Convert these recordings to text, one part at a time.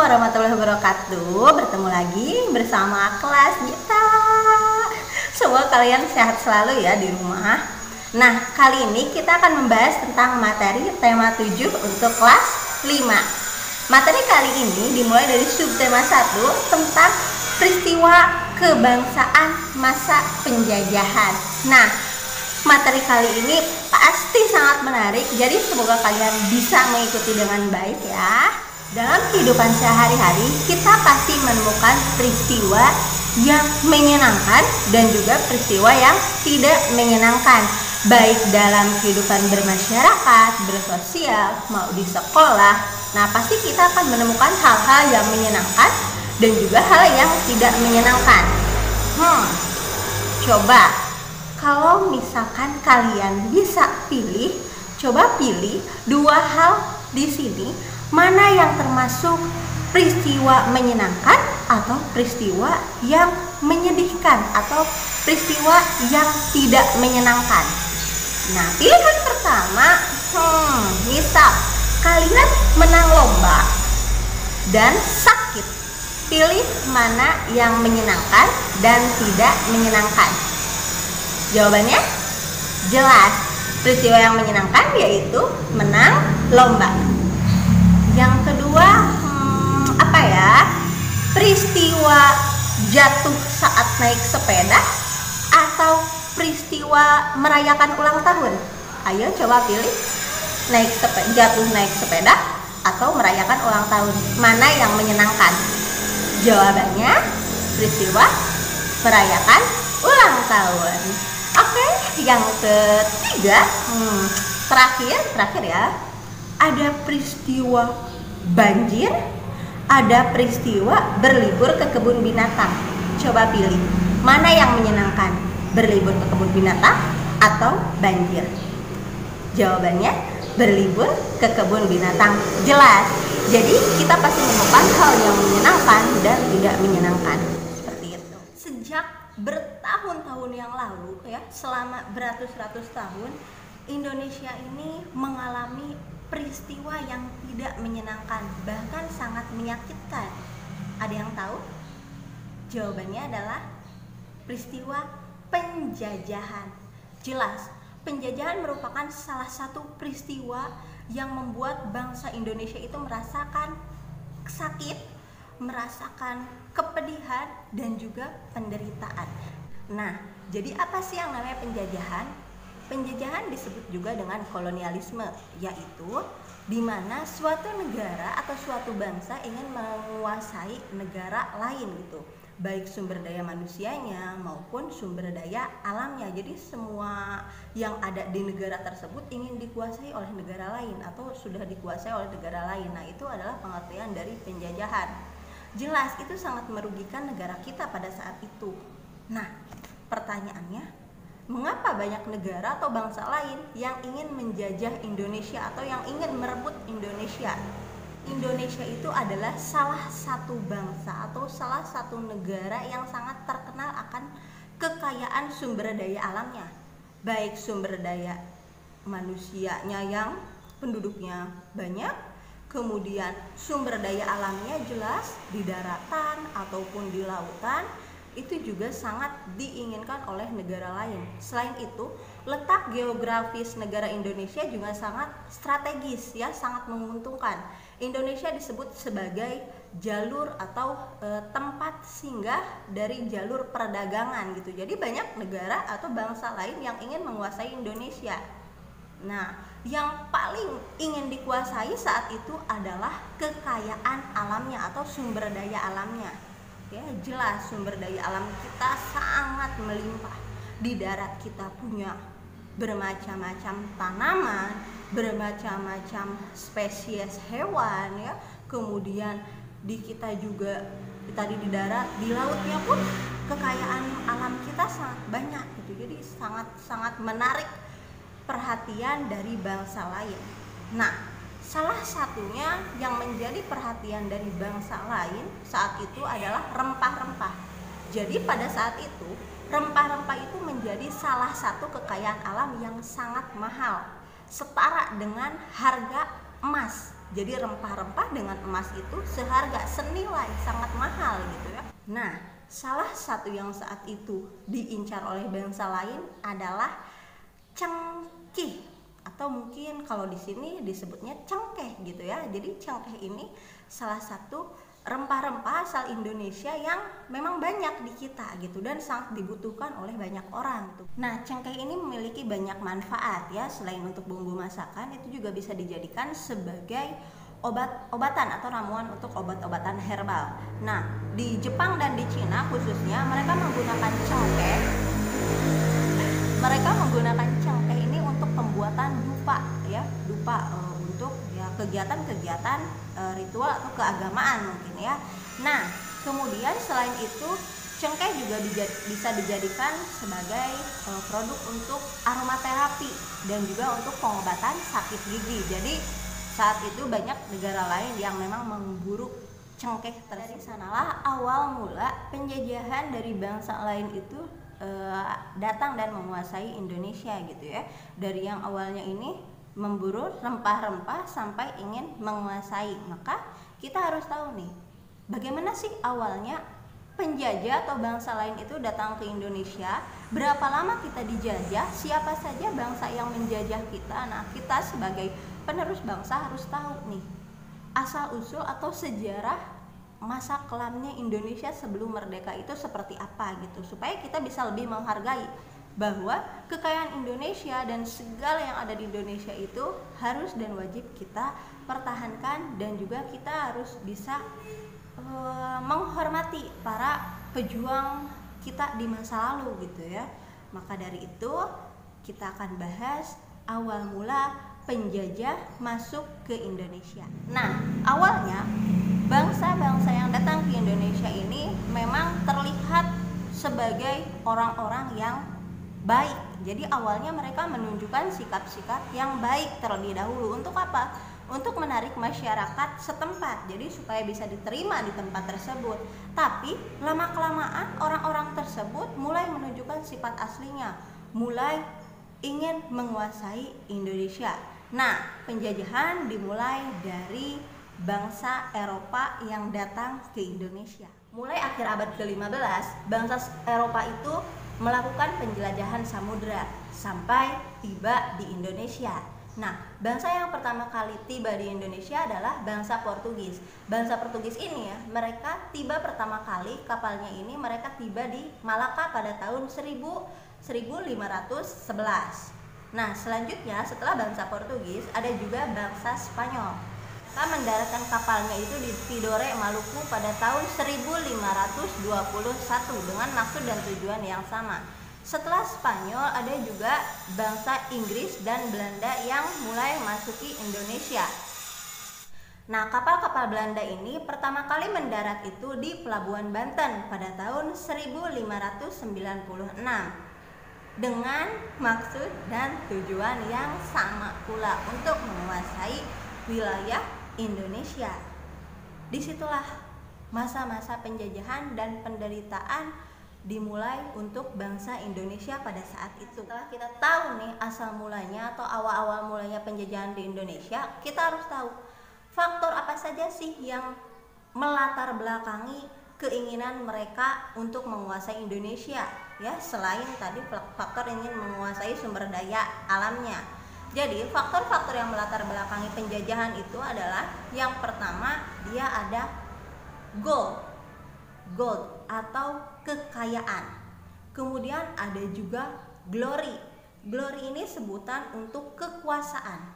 warahmatullahi wabarakatuh. Bertemu lagi bersama kelas kita. Semoga kalian sehat selalu ya di rumah. Nah, kali ini kita akan membahas tentang materi tema 7 untuk kelas 5. Materi kali ini dimulai dari subtema 1 tentang peristiwa kebangsaan masa penjajahan. Nah, materi kali ini pasti sangat menarik, jadi semoga kalian bisa mengikuti dengan baik ya. Dalam kehidupan sehari-hari, kita pasti menemukan peristiwa yang menyenangkan dan juga peristiwa yang tidak menyenangkan, baik dalam kehidupan bermasyarakat, bersosial, mau di sekolah. Nah, pasti kita akan menemukan hal-hal yang menyenangkan dan juga hal yang tidak menyenangkan. Coba kalau misalkan kalian bisa pilih, coba pilih dua hal di sini, mana yang termasuk peristiwa menyenangkan atau peristiwa yang menyedihkan atau peristiwa yang tidak menyenangkan. Nah, pilihan pertama, misal kalian menang lomba dan sakit. Pilih mana yang menyenangkan dan tidak menyenangkan. Jawabannya jelas, peristiwa yang menyenangkan yaitu menang lomba. Yang kedua, apa ya? Peristiwa jatuh saat naik sepeda atau peristiwa merayakan ulang tahun? Ayo coba pilih, jatuh naik sepeda atau merayakan ulang tahun. Mana yang menyenangkan? Jawabannya peristiwa merayakan ulang tahun. Oke, yang ketiga, terakhir ya. Ada peristiwa banjir, ada peristiwa berlibur ke kebun binatang. Coba pilih, mana yang menyenangkan? Berlibur ke kebun binatang atau banjir? Jawabannya berlibur ke kebun binatang. Jelas. Jadi kita pasti menemukan hal yang menyenangkan dan tidak menyenangkan. Seperti itu. Sejak bertahun-tahun yang lalu ya, selama beratus-ratus tahun, Indonesia ini mengalami peristiwa yang tidak menyenangkan, bahkan sangat menyakitkan. Ada yang tahu? Jawabannya adalah peristiwa penjajahan. Jelas, penjajahan merupakan salah satu peristiwa yang membuat bangsa Indonesia itu merasakan sakit, merasakan kepedihan dan juga penderitaan. Nah, jadi apa sih yang namanya penjajahan? Penjajahan disebut juga dengan kolonialisme, yaitu di mana suatu negara atau suatu bangsa ingin menguasai negara lain gitu, baik sumber daya manusianya maupun sumber daya alamnya. Jadi semua yang ada di negara tersebut ingin dikuasai oleh negara lain atau sudah dikuasai oleh negara lain. Nah, itu adalah pengertian dari penjajahan. Jelas itu sangat merugikan negara kita pada saat itu. Nah, pertanyaannya, mengapa banyak negara atau bangsa lain yang ingin menjajah Indonesia atau yang ingin merebut Indonesia? Indonesia itu adalah salah satu bangsa atau salah satu negara yang sangat terkenal akan kekayaan sumber daya alamnya, baik sumber daya manusianya yang penduduknya banyak, kemudian sumber daya alamnya jelas di daratan ataupun di lautan, itu juga sangat diinginkan oleh negara lain. Selain itu, letak geografis negara Indonesia juga sangat strategis ya, sangat menguntungkan. Indonesia disebut sebagai jalur atau tempat singgah dari jalur perdagangan gitu. Jadi banyak negara atau bangsa lain yang ingin menguasai Indonesia. Nah, yang paling ingin dikuasai saat itu adalah kekayaan alamnya atau sumber daya alamnya. Ya, jelas sumber daya alam kita sangat melimpah. Di darat kita punya bermacam-macam tanaman, bermacam-macam spesies hewan ya. Kemudian di kita juga tadi di darat, di lautnya pun kekayaan alam kita sangat banyak gitu. Jadi sangat menarik perhatian dari bangsa lain. Nah, salah satunya yang menjadi perhatian dari bangsa lain saat itu adalah rempah-rempah. Jadi pada saat itu, rempah-rempah itu menjadi salah satu kekayaan alam yang sangat mahal, setara dengan harga emas. Jadi rempah-rempah dengan emas itu seharga senilai, sangat mahal gitu ya. Nah, salah satu yang saat itu diincar oleh bangsa lain adalah cengkih, atau mungkin kalau di sini disebutnya cengkeh gitu ya. Jadi cengkeh ini salah satu rempah-rempah asal Indonesia yang memang banyak di kita gitu dan sangat dibutuhkan oleh banyak orang tuh. Nah, cengkeh ini memiliki banyak manfaat ya. Selain untuk bumbu masakan, itu juga bisa dijadikan sebagai obat-obatan atau ramuan untuk obat-obatan herbal. Nah, di Jepang dan di Cina khususnya mereka menggunakan cengkeh. Mereka menggunakan cengkeh ini untuk pembuatan dupa ya, dupa untuk ya kegiatan-kegiatan ritual atau keagamaan mungkin ya. Nah, kemudian selain itu cengkeh juga bisa dijadikan sebagai produk untuk aromaterapi dan juga untuk pengobatan sakit gigi. Jadi saat itu banyak negara lain yang memang memburu cengkeh tersebut. Dari sanalah awal mula penjajahan dari bangsa lain itu datang dan menguasai Indonesia gitu ya. Dari yang awalnya ini memburu rempah-rempah sampai ingin menguasai. Maka kita harus tahu nih, bagaimana sih awalnya penjajah atau bangsa lain itu datang ke Indonesia, berapa lama kita dijajah, siapa saja bangsa yang menjajah kita. Nah, kita sebagai penerus bangsa harus tahu nih asal usul atau sejarah masa kelamnya Indonesia sebelum merdeka itu seperti apa gitu, supaya kita bisa lebih menghargai bahwa kekayaan Indonesia dan segala yang ada di Indonesia itu harus dan wajib kita pertahankan, dan juga kita harus bisa menghormati para pejuang kita di masa lalu gitu ya. Maka dari itu kita akan bahas awal mula penjajah masuk ke Indonesia. Nah, awalnya bangsa-bangsa yang datang ke Indonesia ini memang terlihat sebagai orang-orang yang baik. Jadi awalnya mereka menunjukkan sikap-sikap yang baik terlebih dahulu. Untuk apa? Untuk menarik masyarakat setempat, jadi supaya bisa diterima di tempat tersebut. Tapi lama-kelamaan orang-orang tersebut mulai menunjukkan sifat aslinya, mulai ingin menguasai Indonesia. Nah, penjajahan dimulai dari bangsa Eropa yang datang ke Indonesia. Mulai akhir abad ke-15, bangsa Eropa itu melakukan penjelajahan samudra sampai tiba di Indonesia. Nah, bangsa yang pertama kali tiba di Indonesia adalah bangsa Portugis. Bangsa Portugis ini ya, mereka tiba pertama kali, kapalnya ini mereka tiba di Malaka pada tahun 1511. Nah, selanjutnya setelah bangsa Portugis ada juga bangsa Spanyol. Mereka mendaratkan kapalnya itu di Tidore, Maluku pada tahun 1521 dengan maksud dan tujuan yang sama. Setelah Spanyol ada juga bangsa Inggris dan Belanda yang mulai masuki Indonesia. Nah, kapal-kapal Belanda ini pertama kali mendarat itu di Pelabuhan Banten pada tahun 1596 dengan maksud dan tujuan yang sama pula, untuk menguasai wilayah Indonesia. Disitulah masa-masa penjajahan dan penderitaan dimulai untuk bangsa Indonesia pada saat itu. Setelah kita tahu nih asal mulanya atau awal-awal mulanya penjajahan di Indonesia, kita harus tahu faktor apa saja sih yang melatar belakangi keinginan mereka untuk menguasai Indonesia ya, selain tadi faktor ingin menguasai sumber daya alamnya. Jadi faktor-faktor yang melatar belakangi penjajahan itu adalah yang pertama, dia ada gold atau kekayaan. Kemudian ada juga glory. Glory ini sebutan untuk kekuasaan.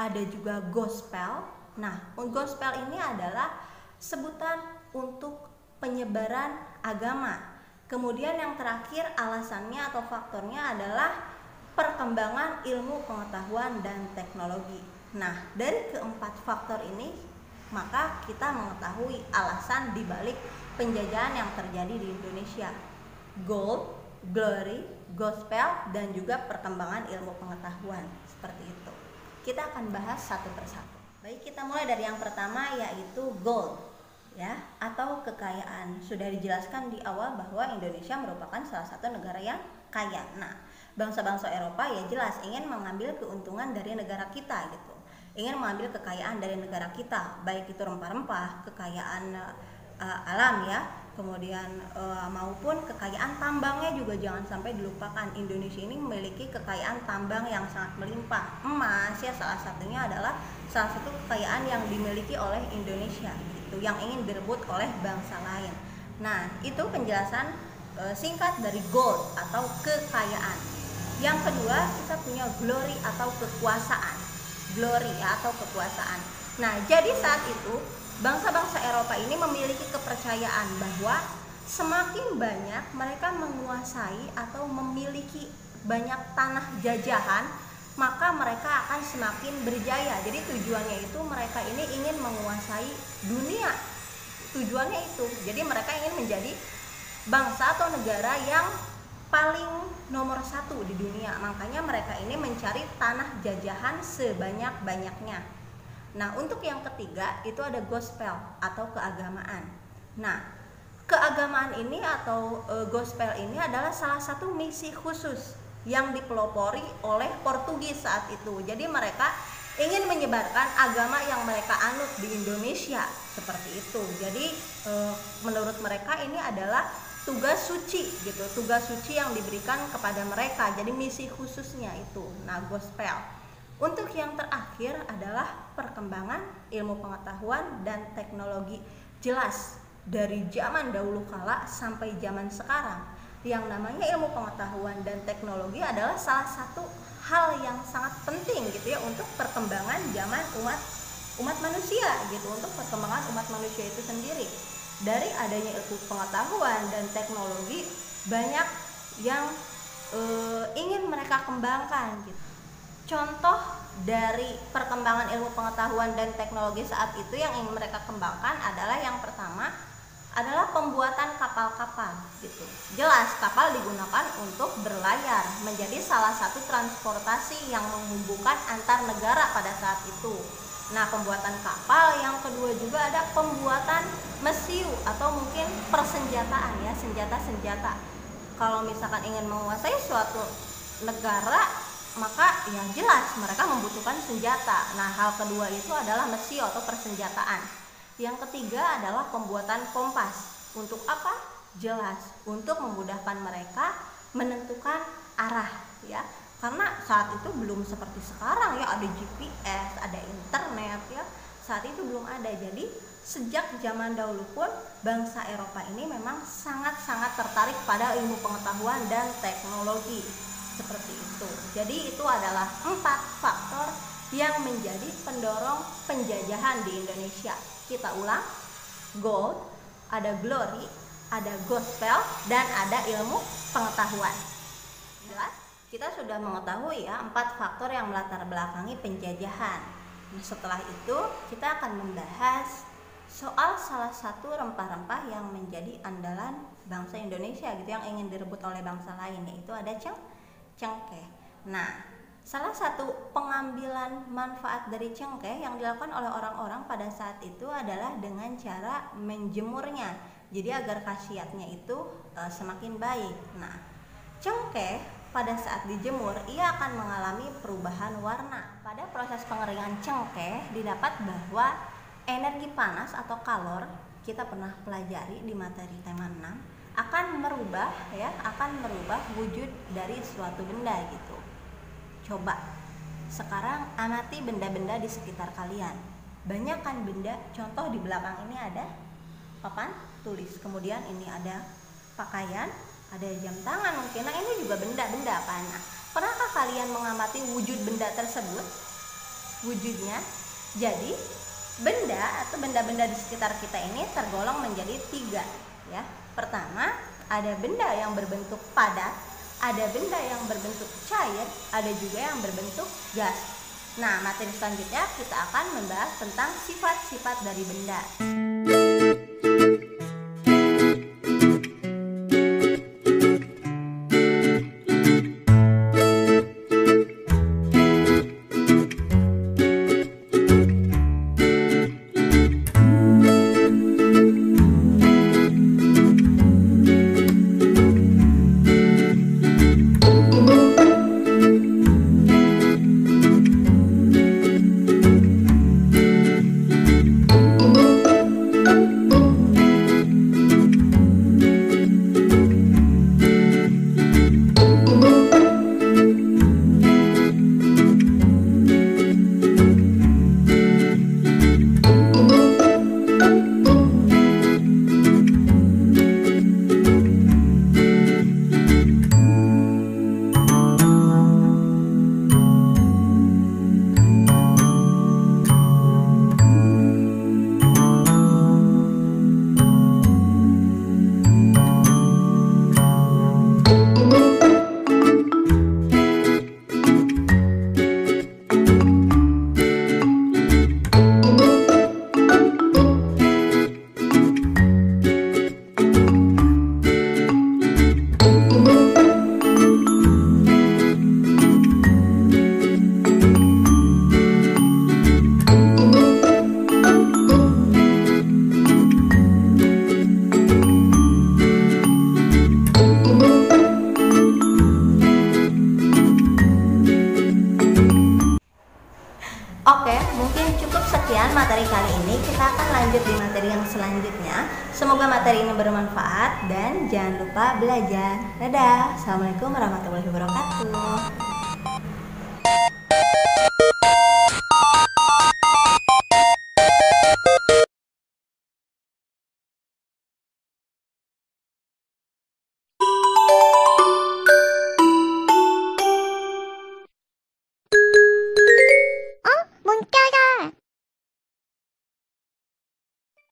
Ada juga gospel. Nah, gospel ini adalah sebutan untuk penyebaran agama. Kemudian yang terakhir alasannya atau faktornya adalah perkembangan ilmu pengetahuan dan teknologi. Nah, dari keempat faktor ini maka kita mengetahui alasan dibalik penjajahan yang terjadi di Indonesia. Gold, glory, gospel, dan juga perkembangan ilmu pengetahuan. Seperti itu. Kita akan bahas satu persatu. Baik, kita mulai dari yang pertama, yaitu gold ya, atau kekayaan. Sudah dijelaskan di awal bahwa Indonesia merupakan salah satu negara yang kaya. Nah, bangsa-bangsa Eropa ya jelas ingin mengambil keuntungan dari negara kita gitu. ingin mengambil kekayaan dari negara kita, baik itu rempah-rempah, kekayaan alam ya, kemudian maupun kekayaan tambangnya juga jangan sampai dilupakan. Indonesia ini memiliki kekayaan tambang yang sangat melimpah. Emas ya salah satunya adalah salah satu kekayaan yang dimiliki oleh Indonesia gitu, yang ingin direbut oleh bangsa lain. Nah, itu penjelasan singkat dari gold atau kekayaan. Yang kedua, kita punya glory atau kekuasaan. Glory atau kekuasaan. Nah, jadi saat itu bangsa-bangsa Eropa ini memiliki kepercayaan bahwa semakin banyak mereka menguasai atau memiliki banyak tanah jajahan, maka mereka akan semakin berjaya. Jadi tujuannya itu mereka ini ingin menguasai dunia. Tujuannya itu. Jadi mereka ingin menjadi bangsa atau negara yang paling nomor 1 di dunia. Makanya mereka ini mencari tanah jajahan sebanyak-banyaknya. Nah, untuk yang ketiga itu ada gospel atau keagamaan. Nah, keagamaan ini atau gospel ini adalah salah satu misi khusus yang dipelopori oleh Portugis saat itu. Jadi mereka ingin menyebarkan agama yang mereka anut di Indonesia seperti itu. Jadi menurut mereka ini adalah tugas suci gitu, tugas suci yang diberikan kepada mereka. Jadi misi khususnya itu. Nah, gospel. Untuk yang terakhir adalah perkembangan ilmu pengetahuan dan teknologi. Jelas dari zaman dahulu kala sampai zaman sekarang, yang namanya ilmu pengetahuan dan teknologi adalah salah satu hal yang sangat penting gitu ya untuk perkembangan zaman umat manusia gitu, untuk perkembangan umat manusia itu sendiri. Dari adanya ilmu pengetahuan dan teknologi, banyak yang ingin mereka kembangkan gitu. Contoh dari perkembangan ilmu pengetahuan dan teknologi saat itu yang ingin mereka kembangkan adalah yang pertama adalah pembuatan kapal-kapal gitu. Jelas kapal digunakan untuk berlayar, menjadi salah satu transportasi yang menghubungkan antar negara pada saat itu. Nah, pembuatan kapal. Yang kedua juga ada pembuatan mesiu atau mungkin persenjataan ya, senjata-senjata. Kalau misalkan ingin menguasai suatu negara, maka ya jelas mereka membutuhkan senjata. Nah, hal kedua itu adalah mesiu atau persenjataan. Yang ketiga adalah pembuatan kompas. Untuk apa? Jelas untuk memudahkan mereka menentukan arah ya. Karena saat itu belum seperti sekarang ya, ada GPS, ada internet ya. Saat itu belum ada. Jadi sejak zaman dahulu pun bangsa Eropa ini memang sangat-sangat tertarik pada ilmu pengetahuan dan teknologi. Seperti itu. Jadi itu adalah 4 faktor yang menjadi pendorong penjajahan di Indonesia. Kita ulang, gold, ada glory, ada gospel, dan ada ilmu pengetahuan. Jelas? Kita sudah mengetahui ya 4 faktor yang melatar belakangi penjajahan. Nah, setelah itu kita akan membahas soal salah satu rempah-rempah yang menjadi andalan bangsa Indonesia gitu, yang ingin direbut oleh bangsa lain, yaitu ada cengkeh. Nah, salah satu pengambilan manfaat dari cengkeh yang dilakukan oleh orang-orang pada saat itu adalah dengan cara menjemurnya. Jadi agar khasiatnya itu semakin baik. Nah, cengkeh pada saat dijemur ia akan mengalami perubahan warna. Pada proses pengeringan cengkeh didapat bahwa energi panas atau kalor, kita pernah pelajari di materi tema 6, akan merubah wujud dari suatu benda gitu. Coba sekarang amati benda-benda di sekitar kalian. Banyak kan benda, contoh di belakang ini ada papan tulis, kemudian ini ada pakaian, ada jam tangan mungkin. Nah, ini juga benda-benda kan. Nah, pernahkah kalian mengamati wujud benda tersebut? Wujudnya. Jadi benda atau benda-benda di sekitar kita ini tergolong menjadi 3 ya. Pertama, ada benda yang berbentuk padat, ada benda yang berbentuk cair, ada juga yang berbentuk gas. Nah, materi selanjutnya kita akan membahas tentang sifat-sifat dari benda. selanjutnya. Semoga materi ini bermanfaat dan jangan lupa belajar. Dadah. Assalamualaikum warahmatullahi wabarakatuh.